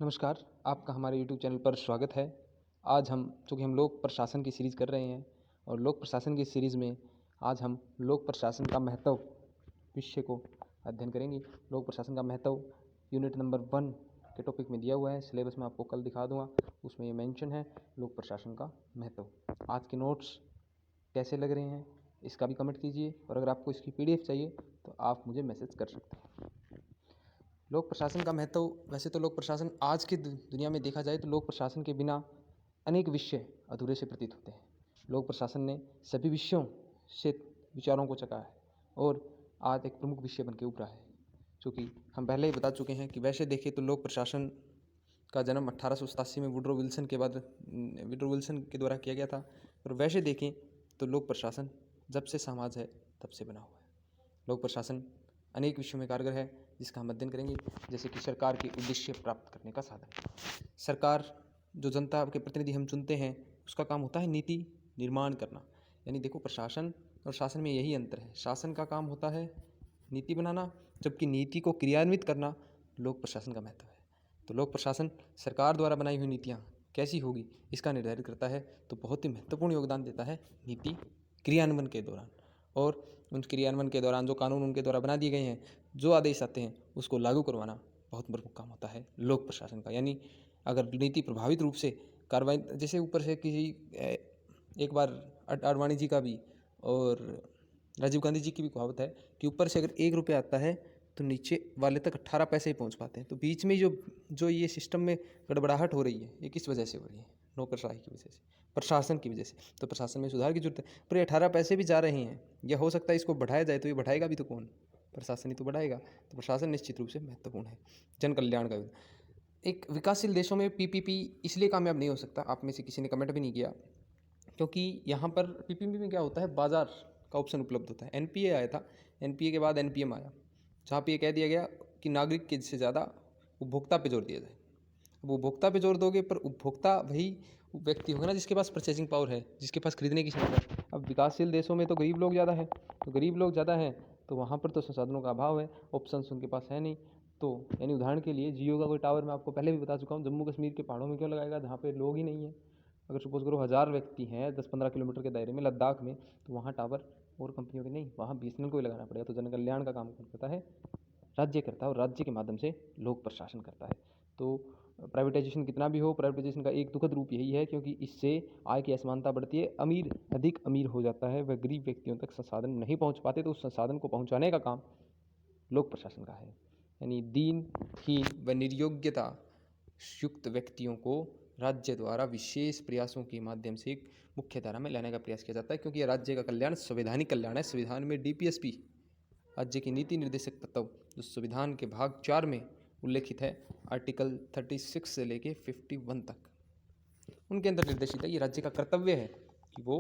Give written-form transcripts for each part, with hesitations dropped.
नमस्कार, आपका हमारे यूट्यूब चैनल पर स्वागत है। आज हम चूँकि हम लोक प्रशासन की सीरीज़ कर रहे हैं और लोक प्रशासन की सीरीज़ में आज हम लोक प्रशासन का महत्व विषय को अध्ययन करेंगे। लोक प्रशासन का महत्व यूनिट नंबर 1 के टॉपिक में दिया हुआ है। सिलेबस में आपको कल दिखा दूँगा, उसमें ये मेंशन है लोक प्रशासन का महत्व। आज के नोट्स कैसे लग रहे हैं इसका भी कमेंट कीजिए और अगर आपको इसकी PDF चाहिए तो आप मुझे मैसेज कर सकते हैं। लोक प्रशासन का महत्व, वैसे तो लोक प्रशासन आज की दुनिया में देखा जाए तो लोक प्रशासन के बिना अनेक विषय अधूरे से प्रतीत होते हैं। लोक प्रशासन ने सभी विषयों से विचारों को चका है और आज एक प्रमुख विषय बन के उभरा है। चूँकि हम पहले ही बता चुके हैं कि वैसे देखें तो लोक प्रशासन का जन्म 1887 में वुडरो विल्सन के द्वारा किया गया था। और वैसे देखें तो लोक प्रशासन जब से समाज है तब से बना हुआ है। लोक प्रशासन अनेक विषयों में कारगर है जिसका हम अध्ययन करेंगे, जैसे कि सरकार के उद्देश्य प्राप्त करने का साधन। सरकार जो जनता के प्रतिनिधि हम चुनते हैं उसका काम होता है नीति निर्माण करना। यानी देखो, प्रशासन और शासन में यही अंतर है। शासन का काम होता है नीति बनाना, जबकि नीति को क्रियान्वित करना लोक प्रशासन का महत्व है। तो लोक प्रशासन सरकार द्वारा बनाई हुई नीतियाँ कैसी होगी इसका निर्धारित करता है, तो बहुत ही महत्वपूर्ण योगदान देता है नीति क्रियान्वयन के दौरान। और उन क्रियान्वयन के दौरान जो कानून उनके द्वारा बना दिए गए हैं, जो आदेश आते हैं उसको लागू करवाना बहुत प्रमुख काम होता है लोक प्रशासन का। यानी अगर नीति प्रभावित रूप से कार्रवाई, जैसे ऊपर से किसी एक बार आडवाणी जी का भी और राजीव गांधी जी की भी कहावत है कि ऊपर से अगर 1 रुपया आता है तो नीचे वाले तक 18 पैसे ही पहुंच पाते हैं। तो बीच में जो ये सिस्टम में गड़बड़ाहट हो रही है, ये किस वजह से हो रही है? नौकरशाही की वजह से, प्रशासन की वजह से। तो प्रशासन में सुधार की जरूरत है। पर ये 18 पैसे भी जा रहे हैं, यह हो सकता है इसको बढ़ाया जाए, तो ये बढ़ाएगा भी तो कौन? प्रशासन ही तो बढ़ाएगा। तो प्रशासन निश्चित रूप से महत्वपूर्ण है। जन कल्याण का एक विकासशील देशों में PPP इसलिए कामयाब नहीं हो सकता, आप में से किसी ने कमेंट भी नहीं किया, क्योंकि यहाँ पर PPP में क्या होता है, बाजार का ऑप्शन उपलब्ध होता है। NPA आया था, NPA के बाद NPM आया, जहाँ पे ये कह दिया गया कि नागरिक के से ज़्यादा उपभोक्ता पे जोर दिया जाए। अब उपभोक्ता पे जोर दोगे, पर उपभोक्ता वही व्यक्ति होगा ना जिसके पास परचेजिंग पावर है, जिसके पास खरीदने की क्षमता है। अब विकासशील देशों में तो गरीब लोग ज़्यादा है, तो गरीब लोग ज़्यादा हैं तो वहाँ पर तो संसाधनों का अभाव है, ऑप्शंस उनके पास है नहीं। तो यानी उदाहरण के लिए जियो का कोई टावर मैं आपको पहले भी बता चुका हूँ, जम्मू कश्मीर के पहाड़ों में क्यों लगाएगा जहाँ पे लोग ही नहीं है। अगर सपोज करो 1000 व्यक्ति हैं 10-15 किलोमीटर के दायरे में लद्दाख में, तो वहाँ टावर और कंपनियों के नहीं, वहाँ BSNL को ही लगाना पड़ेगा। तो जन कल्याण का काम कौन करता है? राज्य करता है, और राज्य के माध्यम से लोक प्रशासन करता है। तो प्राइवेटाइजेशन कितना भी हो, प्राइवेटाइजेशन का एक दुखद रूप यही है, क्योंकि इससे आय की असमानता बढ़ती है, अमीर अधिक अमीर हो जाता है, वह गरीब व्यक्तियों तक संसाधन नहीं पहुंच पाते, तो उस संसाधन को पहुंचाने का काम लोक प्रशासन का है। यानी दीनहीन व निर्योग्यता युक्त व्यक्तियों को राज्य द्वारा विशेष प्रयासों के माध्यम से मुख्य धारा में लाने का प्रयास किया जाता है, क्योंकि राज्य का कल्याण संवैधानिक कल्याण है। संविधान में DPSP राज्य की नीति निर्देशक तत्व जो संविधान के भाग 4 में उल्लेखित है, आर्टिकल 36 से लेके 51 तक, उनके अंदर निर्देशित है। ये राज्य का कर्तव्य है कि वो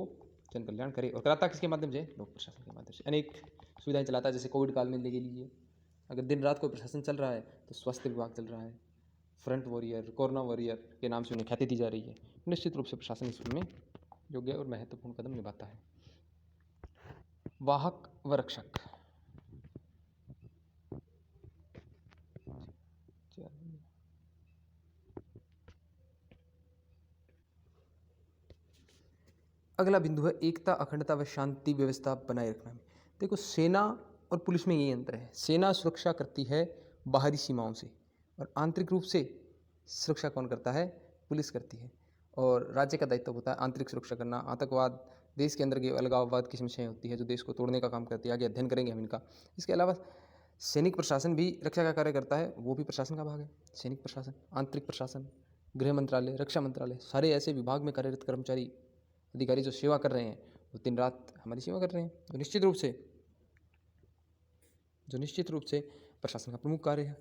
जन कल्याण करे, और कराता किसके माध्यम से? लोक प्रशासन के माध्यम से। अनेक सुविधाएं चलाता है, जैसे कोविड काल में ले लीजिए, अगर दिन रात कोई प्रशासन चल रहा है तो स्वास्थ्य विभाग चल रहा है। फ्रंट वॉरियर, कोरोना वॉरियर के नाम से उन्हें ख्याति दी जा रही है। निश्चित रूप से प्रशासन इसमें योग्य और महत्वपूर्ण कदम निभाता है। वाहक व रक्षक, अगला बिंदु है एकता, अखंडता व शांति व्यवस्था बनाए रखना में। देखो, सेना और पुलिस में यही अंतर है। सेना सुरक्षा करती है बाहरी सीमाओं से, और आंतरिक रूप से सुरक्षा कौन करता है? पुलिस करती है। और राज्य का दायित्व होता है आंतरिक सुरक्षा करना। आतंकवाद, देश के अंदर की अलगाववाद की समस्याएं होती है जो देश को तोड़ने का काम करती है, आगे अध्ययन करेंगे हम इनका। इसके अलावा सैनिक प्रशासन भी रक्षा का कार्य करता है, वो भी प्रशासन का भाग है। सैनिक प्रशासन, आंतरिक प्रशासन, गृह मंत्रालय, रक्षा मंत्रालय, सारे ऐसे विभाग में कार्यरत कर्मचारी अधिकारी जो सेवा कर रहे हैं, वो दिन रात हमारी सेवा कर रहे हैं। तो निश्चित रूप से प्रशासन का प्रमुख कार्य है।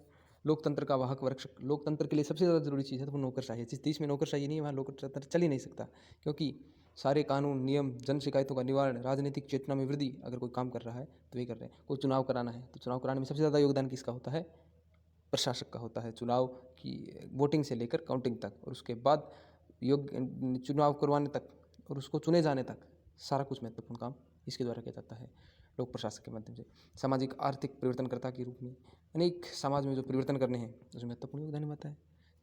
लोकतंत्र का वाहक व रक्षक, लोकतंत्र के लिए सबसे ज़्यादा जरूरी चीज़ है तो वो नौकरशाही है। जिस देश में नौकरशाही नहीं है वहाँ लोकतंत्र चल ही नहीं सकता, क्योंकि सारे कानून, नियम, जन शिकायतों का निवारण, राजनीतिक चेतना में वृद्धि, अगर कोई काम कर रहा है तो ये कर रहे हैं। कोई चुनाव कराना है तो चुनाव कराने में सबसे ज़्यादा योगदान किसका होता है? प्रशासक का होता है। चुनाव की वोटिंग से लेकर काउंटिंग तक, और उसके बाद योग्य चुनाव करवाने तक और उसको चुने जाने तक सारा कुछ महत्वपूर्ण काम इसके द्वारा किया जाता है, लोक प्रशासन के माध्यम से। सामाजिक आर्थिक परिवर्तनकर्ता के रूप में अनेक समाज में जो परिवर्तन करने हैं उसमें महत्वपूर्ण योगदान निभाता है।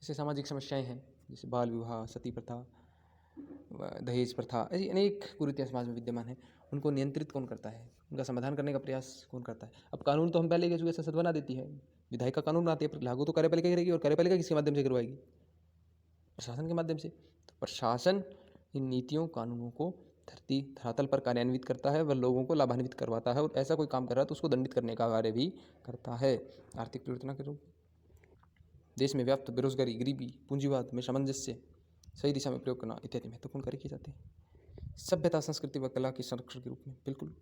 जैसे सामाजिक समस्याएं हैं, जैसे बाल विवाह, सती प्रथा, दहेज प्रथा, ऐसी अनेक कुरीतियाँ समाज में विद्यमान हैं। उनको नियंत्रित कौन करता है, उनका समाधान करने का प्रयास कौन करता है? अब कानून तो हम पहले के जुगे संसद बना देती है, विधायिका कानून बनाती है, पर लागू तो कार्यपालिका करेगी, और कार्यपालिका किसके माध्यम से करवाएगी? प्रशासन के माध्यम से। तो प्रशासन इन नीतियों कानूनों को धरती धरातल पर कार्यान्वित करता है, वह लोगों को लाभान्वित करवाता है, और ऐसा कोई काम कर रहा है तो उसको दंडित करने का कार्य भी करता है। आर्थिक परिवर्तन के रूप देश में व्याप्त बेरोजगारी, गरीबी, पूंजीवाद में सामंजस्य सही दिशा में प्रयोग करना इत्यादि महत्वपूर्ण कार्य किए जाते हैं। सभ्यता, संस्कृति व कला के संरक्षण के रूप में बिल्कुल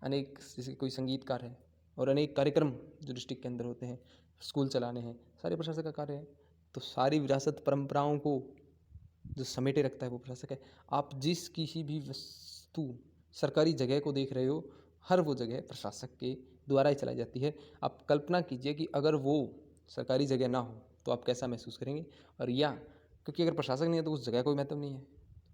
अनेक, जैसे कोई संगीतकार है और अनेक कार्यक्रम जो डिस्ट्रिक्ट के अंदर होते हैं, स्कूल चलाने हैं, सारे प्रशासक का कार्य है। तो सारी विरासत परंपराओं को जो समेटे रखता है वो प्रशासक है। आप जिस किसी भी वस्तु, सरकारी जगह को देख रहे हो, हर वो जगह प्रशासक के द्वारा ही चलाई जाती है। आप कल्पना कीजिए कि अगर वो सरकारी जगह ना हो तो आप कैसा महसूस करेंगे, और या क्योंकि अगर प्रशासक नहीं है तो उस जगह कोई महत्व नहीं है।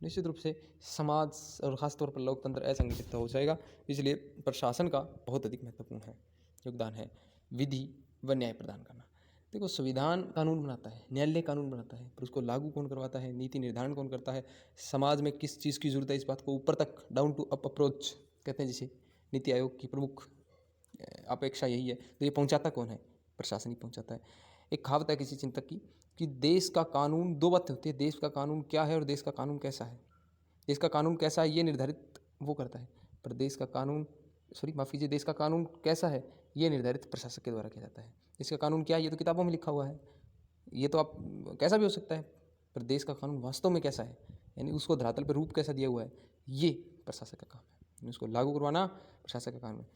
निश्चित रूप से समाज और ख़ासतौर पर लोकतंत्र असंगठित हो जाएगा। इसलिए प्रशासन का बहुत अधिक महत्वपूर्ण है योगदान है विधि व न्याय प्रदान करना। देखो, संविधान कानून बनाता है, न्यायालय कानून बनाता है, पर उसको लागू कौन करवाता है, नीति निर्धारण कौन करता है, समाज में किस चीज़ की ज़रूरत है, इस बात को ऊपर तक डाउन टू अप अप्रोच कहते हैं, जिसे नीति आयोग की प्रमुख अपेक्षा यही है। तो ये पहुंचाता कौन है? प्रशासन ही पहुंचाता है। एक कहावत है किसी चिंतक की कि देश का कानून, दो बातें होती है, देश का कानून क्या है और देश का कानून कैसा है। देश का कानून कैसा है ये निर्धारित वो करता है, पर देश का कानून, देश का कानून कैसा है ये निर्धारित प्रशासक के द्वारा किया जाता है। देश का कानून क्या है ये तो किताबों में लिखा हुआ है, ये तो आप कैसा भी हो सकता है, पर देश का कानून वास्तव में कैसा है, यानी उसको धरातल पर रूप कैसा दिया हुआ है, ये प्रशासक का काम है। उसको लागू करवाना प्रशासक का काम है,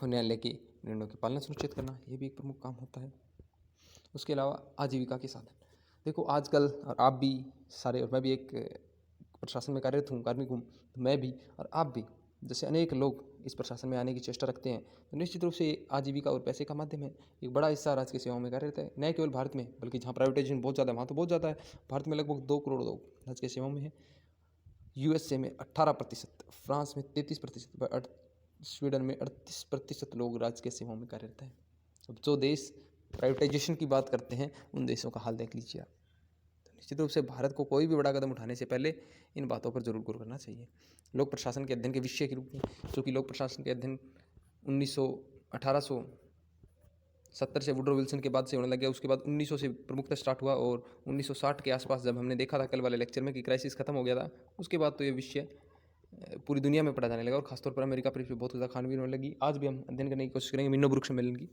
और न्यायालय के निर्णयों की पालना सुनिश्चित करना ये भी एक प्रमुख काम होता है। उसके अलावा आजीविका के साधन, देखो आजकल, और आप भी सारे, और मैं भी एक प्रशासन में कार्यरत हूँ, कार्मिक हूँ, तो मैं भी और आप भी, जैसे अनेक लोग इस प्रशासन में आने की चेष्टा रखते हैं, तो निश्चित रूप से आजीविका और पैसे का माध्यम है। एक बड़ा हिस्सा राज्य की सेवाओं में कार्यरत है, न केवल भारत में, बल्कि जहाँ प्राइवेटाइजेशन बहुत ज़्यादा है वहाँ तो बहुत ज़्यादा है। भारत में लगभग 2 करोड़ लोग राज्य की सेवाओं में हैं। USA में 18%, फ्रांस में 33%, स्वीडन में 38% लोग राजकीय सेवाओं में कार्यरत हैं। अब जो देश प्राइवेटाइजेशन की बात करते हैं उन देशों का हाल देख लीजिए आप। तो निश्चित रूप से भारत को कोई भी बड़ा कदम उठाने से पहले इन बातों पर जरूर गौर करना चाहिए। लोक प्रशासन के अध्ययन के विषय के रूप में, क्योंकि लोक प्रशासन के अध्ययन 1870 से वुडरो विल्सन के बाद से होने लग गया। उसके बाद 1900 से प्रमुखता स्टार्ट हुआ, और 1960 के आसपास जब हमने देखा था कल वाले लेक्चर में कि क्राइसिस खत्म हो गया था, उसके बाद तो ये विषय पूरी दुनिया में पढ़ा जाने लगा, और खासतौर पर अमेरिका पर बहुत ज़्यादा खानवीन होने लगी। आज भी हम अध्ययन करने की कोशिश करेंगे मिन्नो ब्रुक सम्मेलन की,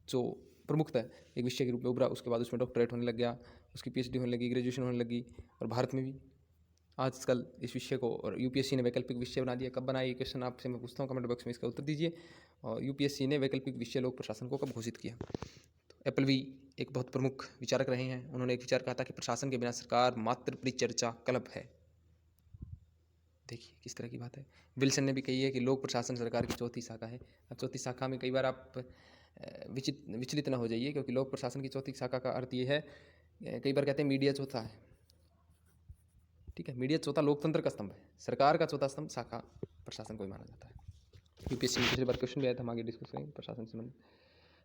जो प्रमुखता है एक विषय के रूप में उभरा। उसके बाद उसमें डॉक्टरेट होने लग गया, उसकी PhD होने लगी, ग्रेजुएशन होने लगी, और भारत में भी आजकल इस विषय को, और UPSC ने वैकल्पिक विषय बना दिया। कब बनाया ये क्वेश्चन आपसे मैं पूछता हूँ, कमेंट बॉक्स में इसका उत्तर दीजिए। और UPSC ने वैकल्पिक विषय लोक प्रशासन को कब घोषित किया? तो एप्पलवी एक बहुत प्रमुख विचारक रहे हैं। उन्होंने एक विचार कहा था कि प्रशासन के बिना सरकार मात्र परिचर्चा क्लब है। देखिए किस तरह की बात है। विल्सन ने भी कही है कि लोक प्रशासन सरकार की चौथी शाखा है। अब चौथी शाखा में कई बार आप विचलित ना हो जाइए, क्योंकि लोक प्रशासन की चौथी शाखा का अर्थ ये है, कई बार कहते हैं मीडिया चौथा है, ठीक है, मीडिया चौथा लोकतंत्र का स्तंभ है, सरकार का चौथा स्तंभ शाखा प्रशासन को ही माना जाता है। UPSC में पिछली बार क्वेश्चन भी आया था, हम आगे डिस्कस करेंगे प्रशासन से संबंधित।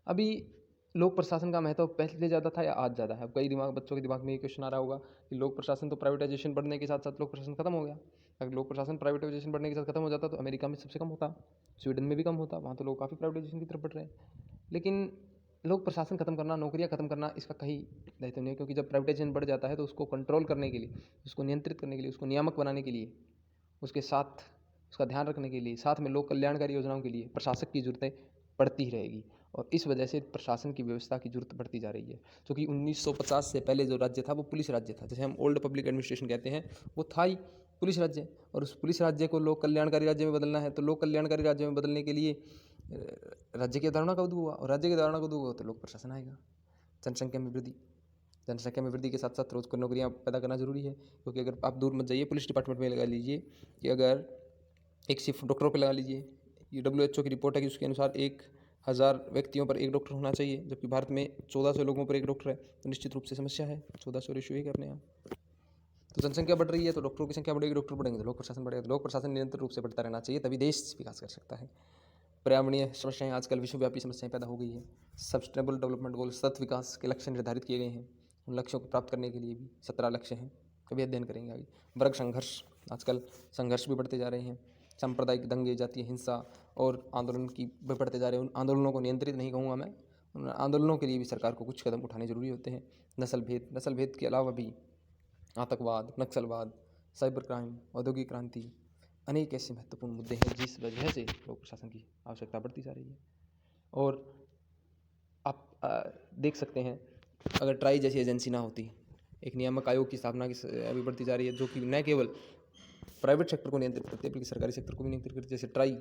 अभी लोक प्रशासन का महत्व पहले ज़्यादा था या आज ज़्यादा है? अब कई बच्चों के दिमाग में ये क्वेश्चन आ रहा होगा कि लोक प्रशासन तो प्राइवेटाइजेशन बढ़ने के साथ साथ लोक प्रशासन खत्म हो गया। अगर लोक प्रशासन प्राइवेटाइजेशन बढ़ने के साथ खत्म हो जाता तो अमेरिका में सबसे कम होता, स्वीडन में भी कम होता, वहाँ तो लोग काफ़ी प्राइवेटाइजेशन की तरफ बढ़ रहे हैं। लेकिन लोक प्रशासन खत्म करना, नौकरियाँ खत्म करना, इसका कहीं दायित्व नहीं है, क्योंकि जब प्राइवेटाइजेशन बढ़ जाता है तो उसको कंट्रोल करने के लिए, उसको नियंत्रित करने के लिए, उसको नियामक बनाने के लिए, उसके साथ उसका ध्यान रखने के लिए, साथ में लोक कल्याणकारी योजनाओं के लिए प्रशासक की ज़रूरतें पड़ती ही रहेगी। और इस वजह से प्रशासन की व्यवस्था की जरूरत बढ़ती जा रही है, क्योंकि 1950 से पहले जो राज्य था वो पुलिस राज्य था, जैसे हम ओल्ड पब्लिक एडमिनिस्ट्रेशन कहते हैं, वो था ही पुलिस राज्य। और उस पुलिस राज्य को लोक कल्याणकारी राज्य में बदलना है, तो लोक कल्याणकारी राज्य में बदलने के लिए राज्य की अवधारणा का उदय हुआ, और राज्य की अवधारणा का उदय हुआ तो लोक प्रशासन आएगा। जनसंख्या में वृद्धि, जनसंख्या में वृद्धि के साथ साथ रोजगार नौकरियाँ पैदा करना जरूरी है, क्योंकि अगर आप दूर मत जाइए, पुलिस डिपार्टमेंट में लगा लीजिए कि अगर एक सिर्फ डॉक्टरों पे लगा लीजिए, ये WHO की रिपोर्ट है कि उसके अनुसार 1000 व्यक्तियों पर एक डॉक्टर होना चाहिए, जबकि भारत में 1400 लोगों पर एक डॉक्टर है, तो निश्चित रूप से समस्या है। 1400 रेशियो है अपने यहाँ। तो जनसंख्या बढ़ रही है तो डॉक्टरों की संख्या बढ़ेगी, डॉक्टर बढ़ेंगे तो लोक प्रशासन बढ़ेगा, तो लोक प्रशासन निरंतर रूप से बढ़ता रहना चाहिए, तभी देश विकास कर सकता है। पर्यावरणीय समस्याएं, आजकल विश्वव्यापी समस्याएं पैदा हो गई है। सस्टेनेबल डेवलपमेंट गोल, सतत विकास के लक्ष्य निर्धारित किए गए हैं। उन लक्ष्यों को प्राप्त करने के लिए भी 17 लक्ष्य हैं, कभी अध्ययन करेंगे आगे। वर्ग संघर्ष, आजकल संघर्ष भी बढ़ते जा रहे हैं, सांप्रदायिक दंगे, जातीय हिंसा और आंदोलन की बढ़ते जा रहे हैं। उन आंदोलनों को नियंत्रित नहीं कहूँगा मैं, उन आंदोलनों के लिए भी सरकार को कुछ कदम उठाने जरूरी होते हैं। नस्ल भेद के अलावा भी आतंकवाद, नक्सलवाद, साइबर क्राइम, औद्योगिक क्रांति, अनेक ऐसे महत्वपूर्ण मुद्दे हैं जिस वजह से लोक प्रशासन की आवश्यकता बढ़ती जा रही है। और आप देख सकते हैं, अगर ट्राई जैसी एजेंसी ना होती, एक नियामक आयोग की स्थापना की अभी बढ़ती जा रही है, जो कि न केवल प्राइवेट सेक्टर को नियंत्रित करती है बल्कि सरकारी सेक्टर को भी नियंत्रित करती है। जैसे ट्राई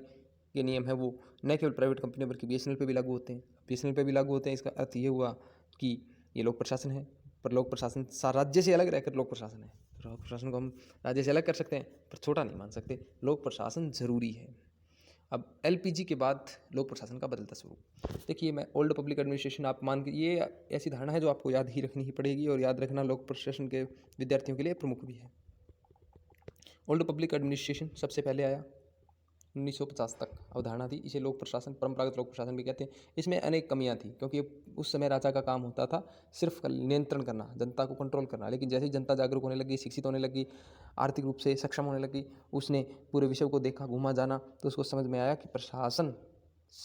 के नियम है वो न केवल प्राइवेट कंपनी बल्कि बीएसएनएल पे भी लागू होते हैं। बीएसएनएल पे भी लागू होते हैं, इसका अर्थ ये हुआ कि ये लोक प्रशासन है, पर लोक प्रशासन राज्य से अलग रहकर लोक प्रशासन है। लोक प्रशासन को हम राज्य से अलग कर सकते हैं पर छोटा नहीं मान सकते। लोक प्रशासन जरूरी है। अब एलपीजी के बाद लोक प्रशासन का बदलता स्वरूप देखिए, मैं ओल्ड पब्लिक एडमिनिस्ट्रेशन आप मान के, ये ऐसी धारणा है जो आपको याद ही रखनी ही पड़ेगी, और याद रखना लोक प्रशासन के विद्यार्थियों के लिए प्रमुख भी है। ओल्ड पब्लिक एडमिनिस्ट्रेशन सबसे पहले आया 1950 तक अवधारणा थी। इसे लोक प्रशासन, परंपरागत लोक प्रशासन भी कहते हैं। इसमें अनेक कमियां थी क्योंकि उस समय राजा का काम होता था सिर्फ नियंत्रण करना, जनता को कंट्रोल करना। लेकिन जैसे ही जनता जागरूक होने लगी, शिक्षित होने लगी, आर्थिक रूप से सक्षम होने लगी, उसने पूरे विश्व को देखा, घूमा जाना, तो उसको समझ में आया कि प्रशासन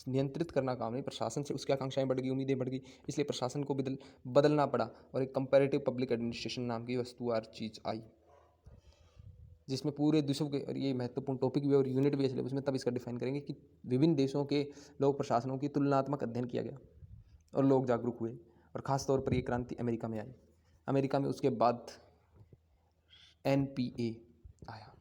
नियंत्रित करना काम नहीं, प्रशासन से उसकी आकांक्षाएं बढ़ गई, उम्मीदें बढ़ गई, इसलिए प्रशासन को बदलना पड़ा और एक कंपैरेटिव पब्लिक एडमिनिस्ट्रेशन नाम की वस्तु और चीज़ आई, जिसमें पूरे देशों के, और ये महत्वपूर्ण टॉपिक भी और यूनिट भी है सिलेबस में, तब इसका डिफाइन करेंगे कि विभिन्न देशों के लोक प्रशासनों की तुलनात्मक अध्ययन किया गया और लोग जागरूक हुए। और ख़ास तौर पर ये क्रांति अमेरिका में आई। अमेरिका में उसके बाद एनपीए आया,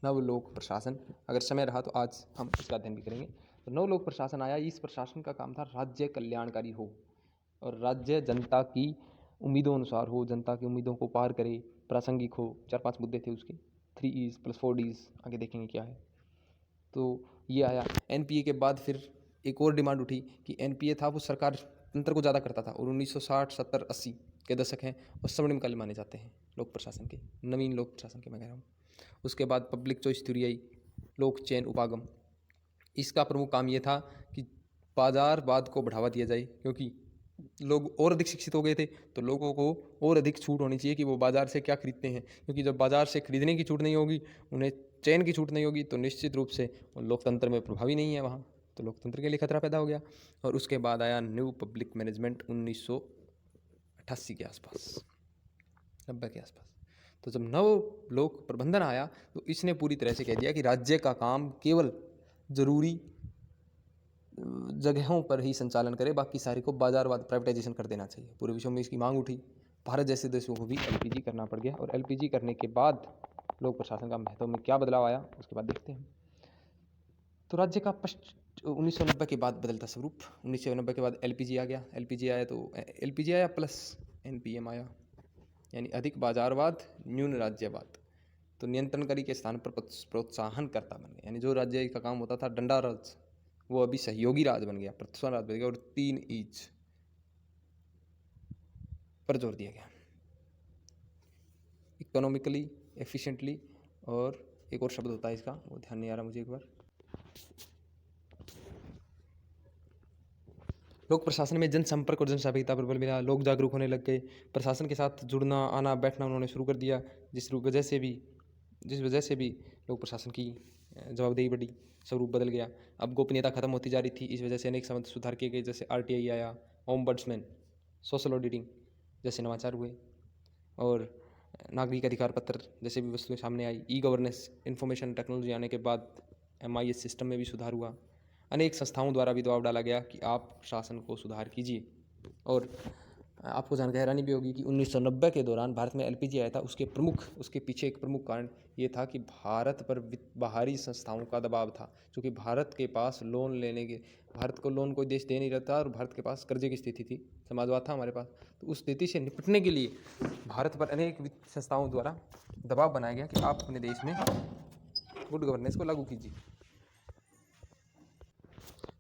नव लोक प्रशासन। अगर समय रहा तो आज हम इसका अध्ययन भी करेंगे। तो नव लोक प्रशासन आया, इस प्रशासन का काम था राज्य कल्याणकारी हो और राज्य जनता की उम्मीदों अनुसार हो, जनता की उम्मीदों को पार करे, प्रासंगिक हो। 4-5 मुद्दे थे उसके, 3 E's + 4 D's, आगे देखेंगे क्या है। तो ये आया। एनपीए के बाद फिर एक और डिमांड उठी कि एनपीए था वो सरकार तंत्र को ज़्यादा करता था, और 1960, 70, 80 के दशक हैं और स्वर्णिमकाल माने जाते हैं लोक प्रशासन के, नवीन लोक प्रशासन के मैं कह रहा हूँ। उसके बाद पब्लिक चॉइस थ्योरी आई, लोक चयन उपागम। इसका प्रमुख काम ये था कि बाजारवाद को बढ़ावा दिया जाए, क्योंकि लोग और अधिक शिक्षित हो गए थे तो लोगों को और अधिक छूट होनी चाहिए कि वो बाज़ार से क्या खरीदते हैं, क्योंकि जब बाज़ार से खरीदने की छूट नहीं होगी, उन्हें चयन की छूट नहीं होगी, तो निश्चित रूप से लोकतंत्र में प्रभावी नहीं है वहाँ, तो लोकतंत्र के लिए खतरा पैदा हो गया। और उसके बाद आया न्यू पब्लिक मैनेजमेंट 1988 के आसपास, 90 के आसपास। तो जब नव लोक प्रबंधन आया तो इसने पूरी तरह से कह दिया कि राज्य का काम केवल जरूरी जगहों पर ही संचालन करे, बाकी सारे को बाजारवाद, प्राइवेटाइजेशन कर देना चाहिए। पूरे विश्व में इसकी मांग उठी, भारत जैसे देशों को भी एलपीजी करना पड़ गया। और एलपीजी करने के बाद लोक प्रशासन का महत्व में क्या बदलाव आया उसके बाद देखते हैं। तो राज्य का 1990 के बाद बदलता स्वरूप, 1990 के बाद एलपीजी आ गया। एलपीजी आया तो एलपीजी आया प्लस एनपीएम आया, यानी अधिक बाजारवाद, न्यून राज्यवाद। तो नियंत्रणकारी के स्थान पर प्रोत्साहनकर्ता बन गया, यानी जो राज्य का काम होता था डंडा राज, वो अभी सहयोगी राज बन गया, प्रोत्साहन राज बन गया। और 3 E's पर जोर दिया गया, इकोनॉमिकली, एफिशिएंटली, और एक और शब्द होता है इसका, वो ध्यान नहीं आ रहा मुझे एक बार। लोक प्रशासन में जनसंपर्क और जनसहभागिता पर बल मिला, लोग जागरूक होने लग गए, प्रशासन के साथ जुड़ना, आना, बैठना उन्होंने शुरू कर दिया, जिस वजह से भी लोक प्रशासन की जवाबदेही बढ़ी, स्वरूप बदल गया। अब गोपनीयता खत्म होती जा रही थी, इस वजह से अनेक सुधार किए गए, जैसे आरटीआई आया, ओम्बड्समैन, सोशल ऑडिटिंग जैसे नवाचार हुए, और नागरिक अधिकार पत्र जैसे भी वस्तुएं सामने आई। ई गवर्नेंस, इंफॉर्मेशन टेक्नोलॉजी आने के बाद MIS सिस्टम में भी सुधार हुआ। अनेक संस्थाओं द्वारा भी दबाव डाला गया कि आप शासन को सुधार कीजिए। और आपको जानकर हैरानी भी होगी कि 1990 के दौरान भारत में एलपीजी आया था, उसके पीछे एक प्रमुख कारण ये था कि भारत पर बाहरी संस्थाओं का दबाव था, क्योंकि भारत को लोन कोई देश दे नहीं रहा था और भारत के पास कर्जे की स्थिति थी, समाजवाद था हमारे पास। तो उस स्थिति से निपटने के लिए भारत पर अनेक वित्त संस्थाओं द्वारा दबाव बनाया गया कि आप अपने देश में गुड गवर्नेंस को लागू कीजिए।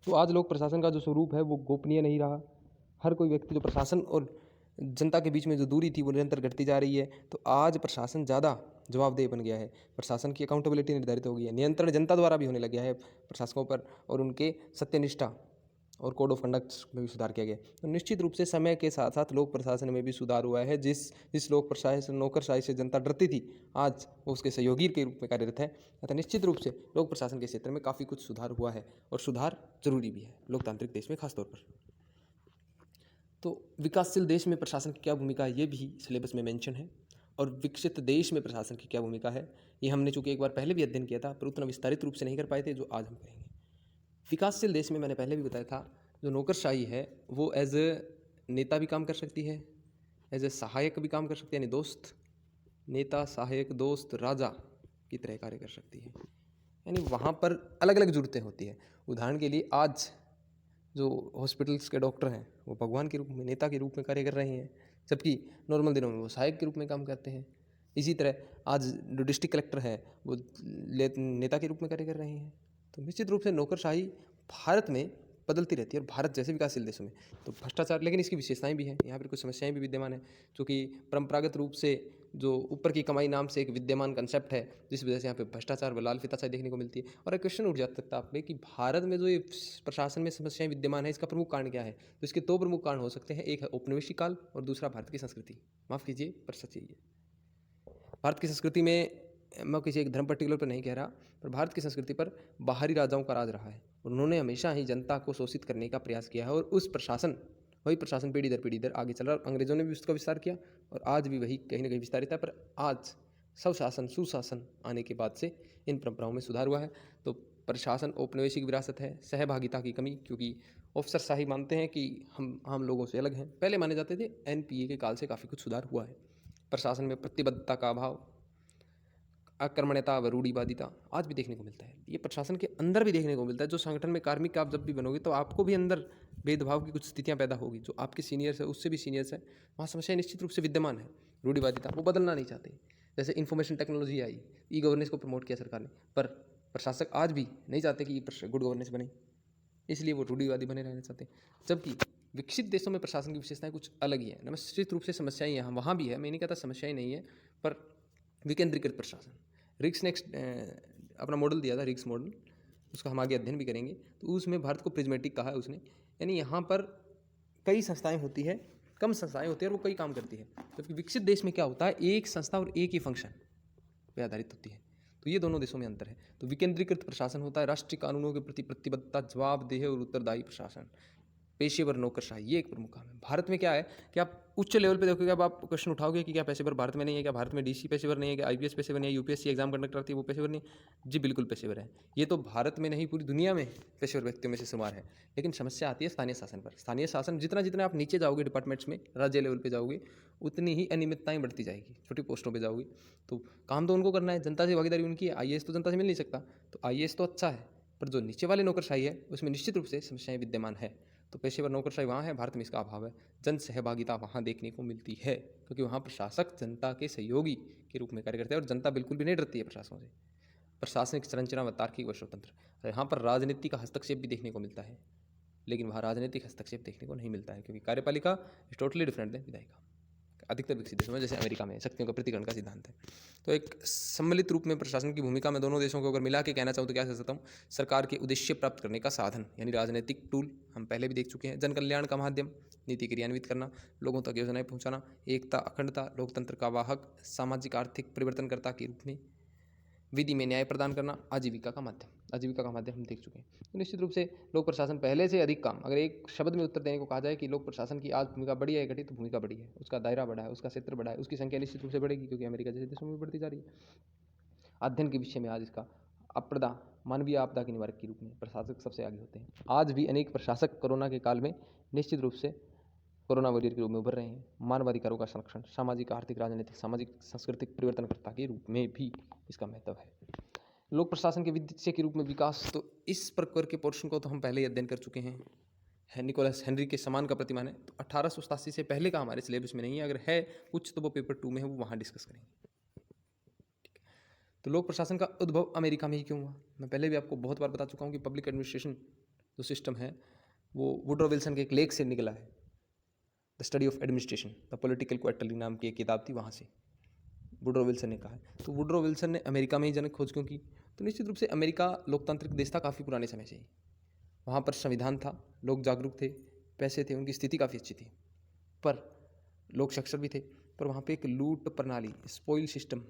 तो आज लोक प्रशासन का जो स्वरूप है वो गोपनीय नहीं रहा। हर कोई व्यक्ति, जो प्रशासन और जनता के बीच में जो दूरी थी वो निरंतर घटती जा रही है। तो आज प्रशासन ज़्यादा जवाबदेह बन गया है, प्रशासन की अकाउंटेबिलिटी निर्धारित हो गई है, नियंत्रण जनता द्वारा भी होने लग गया है प्रशासकों पर, और उनके सत्यनिष्ठा और कोड ऑफ कंडक्ट में भी सुधार किया गया। तो निश्चित रूप से समय के साथ साथ लोक प्रशासन में भी सुधार हुआ है। जिस लोक प्रशासन नौकरशाही से जनता डरती थी, आज वो उसके सहयोगी के रूप में कार्यरत है। अतः निश्चित रूप से लोक प्रशासन के क्षेत्र में काफ़ी कुछ सुधार हुआ है और सुधार जरूरी भी है लोकतांत्रिक देश में खासतौर पर। तो विकासशील देश में प्रशासन की क्या भूमिका है, ये भी सिलेबस में मेंशन है। और विकसित देश में प्रशासन की क्या भूमिका है, ये हमने चूंकि एक बार पहले भी अध्ययन किया था, पर उतना विस्तारित रूप से नहीं कर पाए थे, जो आज हम करेंगे। विकासशील देश में मैंने पहले भी बताया था, जो नौकरशाही है वो एज ए नेता भी काम कर सकती है, एज ए सहायक भी काम कर सकती है, यानी दोस्त, नेता, सहायक, दोस्त, राजा की तरह कार्य कर सकती है। यानी वहाँ पर अलग अलग ज़रूरतें होती है। उदाहरण के लिए आज जो हॉस्पिटल्स के डॉक्टर हैं वो भगवान के रूप में, नेता के रूप में कार्य कर रहे हैं, जबकि नॉर्मल दिनों में वो सहायक के रूप में काम करते हैं। इसी तरह आज जो डिस्ट्रिक्ट कलेक्टर है वो नेता के रूप में कार्य कर रहे हैं। तो निश्चित रूप से नौकरशाही भारत में बदलती रहती है, और भारत जैसे विकासशील देशों में तो भ्रष्टाचार, लेकिन इसकी विशेषताएं भी हैं। यहाँ पर कुछ समस्याएं भी विद्यमान है, क्योंकि परंपरागत रूप से जो ऊपर की कमाई नाम से एक विद्यमान कंसेप्ट है, जिस वजह से यहाँ पे भ्रष्टाचार व लाल फीताशाही देखने को मिलती है। और एक क्वेश्चन उठ जाता है आप में कि भारत में जो ये प्रशासन में समस्याएं विद्यमान है, इसका प्रमुख कारण क्या है। तो इसके दो प्रमुख कारण हो सकते हैं, एक है औपनिवेशिक काल और दूसरा भारत की संस्कृति। माफ़ कीजिए पर सच यही है। भारत की संस्कृति में, मैं किसी एक धर्म पर्टिकुलर पर नहीं कह रहा, पर भारत की संस्कृति पर बाहरी राजाओं का राज रहा है। उन्होंने हमेशा ही जनता को शोषित करने का प्रयास किया है, और उस प्रशासन, वही प्रशासन पीढ़ी दर आगे चल रहा है। अंग्रेजों ने भी उसका विस्तार किया और आज भी वही कहीं ना कहीं विस्तारित है। पर आज स्वशासन, सुशासन आने के बाद से इन परंपराओं में सुधार हुआ है। तो प्रशासन औपनिवेशिक विरासत है, सहभागिता की कमी, क्योंकि अफसरशाही मानते हैं कि हम लोगों से अलग हैं, पहले माने जाते थे। एनपीए के काल से काफ़ी कुछ सुधार हुआ है। प्रशासन में प्रतिबद्धता का अभाव, आक्रमण्यता व रूढ़िवादिता आज भी देखने को मिलता है। ये प्रशासन के अंदर भी देखने को मिलता है। जो संगठन में कार्मिक आप जब भी बनोगे तो आपको भी अंदर भेदभाव की कुछ स्थितियां पैदा होगी। जो आपके सीनियर्स है उससे भी सीनियर्स है, वहाँ समस्या निश्चित रूप से विद्यमान है। रूढ़िवादिता, वो बदलना नहीं चाहते। जैसे इन्फॉर्मेशन टेक्नोलॉजी आई, ई गवर्नेंस को प्रमोट किया सरकार ने, पर प्रशासक आज भी नहीं चाहते कि गुड गवर्नेंस बने, इसलिए वो रूढ़िवादी बने रहना चाहते हैं। जबकि विकसित देशों में प्रशासन की विशेषताएं कुछ अलग ही है। निश्चित रूप से समस्याएं यहाँ वहाँ भी है, मैं नहीं कहता समस्याएं नहीं है, पर विकेंद्रीकृत प्रशासन। रिक्स ने अपना मॉडल दिया था, रिक्स मॉडल, उसका हम आगे अध्ययन भी करेंगे। तो उसमें भारत को प्रिज्मेटिक कहा है उसने, यानी यहाँ पर कई संस्थाएं होती है, कम संस्थाएं होती है और वो कई काम करती है। जबकि विकसित देश में क्या होता है, एक संस्था और एक ही फंक्शन पे आधारित होती है। तो ये दोनों देशों में अंतर है। तो विकेंद्रीकृत प्रशासन होता है राष्ट्रीय कानूनों के प्रति प्रतिबद्धता, जवाबदेह और उत्तरदायी प्रशासन, पेशेवर नौकरशाही, ये एक प्रमुख काम है। भारत में क्या है कि आप उच्च लेवल पे देखोगे, अब आप क्वेश्चन उठाओगे कि क्या पेशेवर भारत में नहीं है, क्या भारत में डीसी पेशेवर नहीं है, क्या आईपीएस पेशेवर नहीं है, यूपीएससी एग्जाम कंडक्ट करती है वो पेशेवर नहीं है। जी बिल्कुल पेशेवर है। ये तो भारत में नहीं पूरी दुनिया में पेशेवर व्यक्तियों में से शुमार है। लेकिन समस्या आती है स्थानीय शासन पर। स्थानीय शासन जितना जितना आप नीचे जाओगे डिपार्टमेंट्स में, राज्य लेवल पर जाओगे, उतनी ही अनियमितताएं बढ़ती जाएगी। छोटी पोस्टों पर जाओगे तो काम तो उनको करना है, जनता से भागीदारी उनकी है। आईएएस तो जनता से मिल नहीं सकता, तो आईएएस तो अच्छा है, पर जो नीचे वाले नौकरशाही है उसमें निश्चित रूप से समस्याएं विद्यमान है। तो पेशेवर नौकरशाही वहाँ है, भारत में इसका अभाव है। जन सहभागिता वहाँ देखने को मिलती है, क्योंकि वहाँ प्रशासक जनता के सहयोगी के रूप में कार्य करते हैं, और जनता बिल्कुल भी नहीं डरती है प्रशासनों से। प्रशासनिक संरचना व तार्किक व स्वतंत्र। यहाँ पर राजनीति का हस्तक्षेप भी देखने को मिलता है, लेकिन वहाँ राजनीतिक हस्तक्षेप देखने को नहीं मिलता है, क्योंकि कार्यपालिका इज टोटली डिफरेंट देन विधायिका। अधिकतर विकसित देशों में, जैसे अमेरिका में, शक्तियों का प्रतिकरण का सिद्धांत है। तो एक सम्मिलित रूप में प्रशासन की भूमिका में दोनों देशों को अगर मिला के कहना चाहूँ तो क्या कह सकता हूँ, सरकार के उद्देश्य प्राप्त करने का साधन, यानी राजनीतिक टूल, हम पहले भी देख चुके हैं। जन कल्याण का माध्यम, नीति क्रियान्वित करना, लोगों तक योजनाएं पहुँचाना, एकता, अखंडता, लोकतंत्र का वाहक, सामाजिक आर्थिक परिवर्तनकर्ता के रूप में, विधि में न्याय प्रदान करना, आजीविका का माध्यम। आजीविका का माध्यम हम देख चुके हैं। तो निश्चित रूप से लोक प्रशासन पहले से अधिक काम, अगर एक शब्द में उत्तर देने को कहा जाए कि लोक प्रशासन की आज भूमिका बड़ी है घटी, तो भूमिका बड़ी है। उसका दायरा बढ़ा है, उसका क्षेत्र बढ़ा है, उसकी संख्या निश्चित रूप से बढ़ेगी, क्योंकि अमेरिका जैसे देशों में बढ़ती जा रही है। अध्ययन के विषय में आज इसका आपदा, मानवीय आपदा के निवारक के रूप में प्रशासक सबसे आगे होते हैं। आज भी अनेक प्रशासक कोरोना के काल में निश्चित रूप से कोरोना वॉरियर के रूप में उभर रहे हैं। मानवाधिकारों का संरक्षण, सामाजिक, आर्थिक, राजनीतिक, सामाजिक, सांस्कृतिक परिवर्तनकर्ता के रूप में भी इसका महत्व है। लोक प्रशासन के विषय के रूप में विकास, तो इस प्रकार के पोर्शन को तो हम पहले ही अध्ययन कर चुके हैं। निकोलस हेनरी के समान का प्रतिमान है, तो 1887 से पहले का हमारे सिलेबस में नहीं है। अगर है कुछ तो वो पेपर 2 में है, वो वहाँ डिस्कस करेंगे। ठीक है। तो लोक प्रशासन का उद्भव अमेरिका में ही क्यों हुआ, मैं पहले भी आपको बहुत बार बता चुका हूँ कि पब्लिक एडमिनिस्ट्रेशन जो सिस्टम है वो वुडरो विल्सन के एक लेख से निकला है। The study of administration, the political quarterly नाम की एक किताब थी, वहाँ से वुडरो विल्सन ने कहा है। तो वुडरो विल्सन ने अमेरिका में ही जनक खोज क्यों की, तो निश्चित रूप से अमेरिका लोकतांत्रिक देश था काफ़ी पुराने समय से ही। वहाँ पर संविधान था, लोग जागरूक थे, पैसे थे, उनकी स्थिति काफ़ी अच्छी थी, पर लोग साक्षर भी थे, पर वहाँ पे एक लूट प्रणाली, स्पॉइल सिस्टम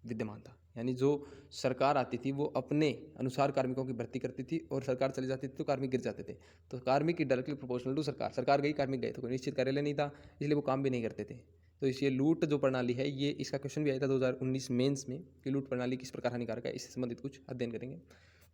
विद्यमान था। यानी जो सरकार आती थी वो अपने अनुसार कार्मिकों की भर्ती करती थी और सरकार चली जाती थी तो कार्मिक गिर जाते थे। तो कार्मिक की डायरेक्टली प्रोपोर्शनल टू सरकार, सरकार गई कार्मिक गए, तो कोई निश्चित कार्यालय नहीं था, इसलिए वो काम भी नहीं करते थे। तो इसलिए लूट जो प्रणाली है, ये इसका क्वेश्चन भी आया था 2019 मेंस में कि लूट प्रणाली किस प्रकार हानिकारक है, इससे संबंधित कुछ अध्ययन करेंगे।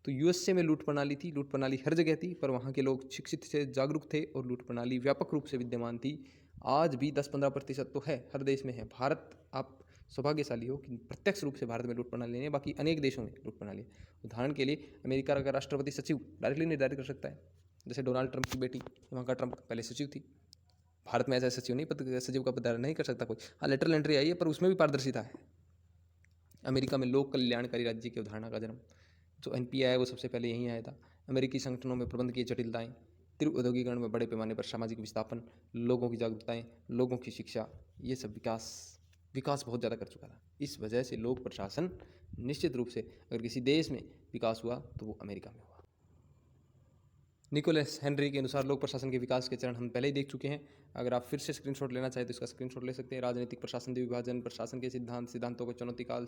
तो यूएसए में लूट प्रणाली थी, लूट प्रणाली हर जगह थी, पर वहाँ के लोग शिक्षित थे, जागरूक थे और लूट प्रणाली व्यापक रूप से विद्यमान थी। आज भी 10-15% तो है, हर देश में है। भारत, आप सौभाग्यशाली हो कि प्रत्यक्ष रूप से भारत में लूट प्रणाली नहीं है, बाकी अनेक देशों में लूट प्रणाली है। उदाहरण के लिए अमेरिका का राष्ट्रपति सचिव डायरेक्टली निर्धारित कर सकता है, जैसे डोनाल्ड ट्रंप की बेटी, वहाँ का ट्रंप पहले सचिव थी। भारत में ऐसा सचिव नहीं, पद सचिव का पद नहीं कर सकता कोई। हाँ, लेटरल एंट्री आई है, पर उसमें भी पारदर्शिता है। अमेरिका में लोक कल्याणकारी राज्य की अवधारणा का जन्म, जो एनपीआई है वो सबसे पहले यहीं आया था। अमेरिकी संगठनों में प्रबंध की जटिलताएं, तीव्र औद्योगिकरण में बड़े पैमाने पर सामाजिक विस्थापन, लोगों की जागरूकताएं, लोगों की शिक्षा, ये सब विकास बहुत ज़्यादा कर चुका था। इस वजह से लोक प्रशासन निश्चित रूप से अगर किसी देश में विकास हुआ तो वो अमेरिका में हुआ। निकोलस हेनरी के अनुसार लोक प्रशासन के विकास के चरण हम पहले ही देख चुके हैं। अगर आप फिर से स्क्रीनशॉट लेना चाहें तो इसका स्क्रीनशॉट ले सकते हैं। राजनीतिक प्रशासन, विभाजन, प्रशासन के सिद्धांतों को चुनौती काल,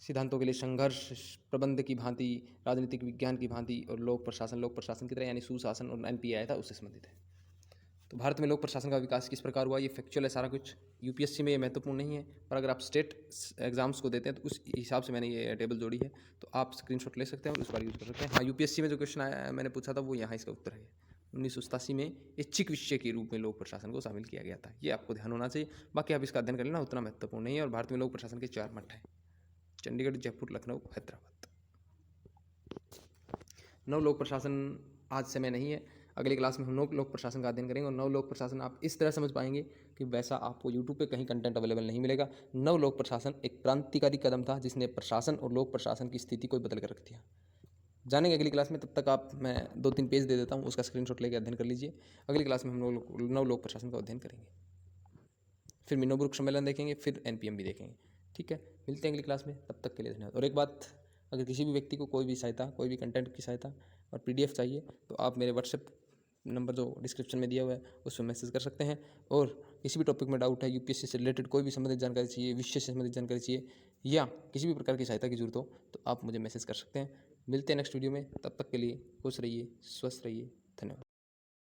सिद्धांतों के लिए संघर्ष, प्रबंध की भांति, राजनीतिक विज्ञान की भांति, और लोक प्रशासन की तरह यानी सुशासन और एनपीआई आया था उससे संबंधित है। तो भारत में लोक प्रशासन का विकास किस प्रकार हुआ, ये फैक्चुअल है सारा कुछ। यूपीएससी में ये महत्वपूर्ण नहीं है, पर अगर आप स्टेट एग्जाम्स को देते हैं तो उस हिसाब से मैंने ये टेबल जोड़ी है, तो आप स्क्रीनशॉट ले सकते हैं और उस बार यूज़ कर सकते हैं। हाँ, यूपीएससी में जो क्वेश्चन आया मैंने पूछा था वो यहाँ इसका उत्तर है। 1987 में ऐच्छिक विषय के रूप में लोक प्रशासन को शामिल किया गया था, ये आपको ध्यान होना चाहिए। बाकी आप इसका अध्ययन कर लेना, उतना महत्वपूर्ण नहीं है। और भारत में लोक प्रशासन के 4 मठ हैं: चंडीगढ़, जयपुर, लखनऊ, हैदराबाद। नव लोक प्रशासन आज समय नहीं है, अगली क्लास में हम नव लोक प्रशासन का अध्ययन करेंगे। और नव लोक प्रशासन आप इस तरह समझ पाएंगे कि वैसा आपको यूट्यूब पे कहीं कंटेंट अवेलेबल नहीं मिलेगा। नव लोक प्रशासन एक क्रांतिकारी कदम था जिसने प्रशासन और लोक प्रशासन की स्थिति को बदल कर रख दिया। जानेंगे अगली क्लास में, तब तक आप, मैं 2-3 पेज दे देता हूँ, उसका स्क्रीनशॉट लेकर अध्ययन कर लीजिए। अगली क्लास में हम नव लोक प्रशासन का अध्ययन करेंगे, फिर मिनोब्रुक सम्मेलन देखेंगे, फिर एनपीएम भी देखेंगे। ठीक है, मिलते हैं अगली क्लास में, तब तक के लिए धन्यवाद। और एक बात, अगर किसी भी व्यक्ति को कोई भी सहायता, कोई भी कंटेंट की सहायता और पीडीएफ चाहिए तो आप मेरे व्हाट्सएप नंबर जो डिस्क्रिप्शन में दिया हुआ है उस पर मैसेज कर सकते हैं। और किसी भी टॉपिक में डाउट है, यूपीएससी से रिलेटेड कोई भी संबंधित जानकारी चाहिए, विषय से संबंधित जानकारी चाहिए, या किसी भी प्रकार की सहायता की जरूरत हो तो आप मुझे मैसेज कर सकते हैं। मिलते हैं नेक्स्ट वीडियो में, तब तक के लिए खुश रहिए, स्वस्थ रहिए।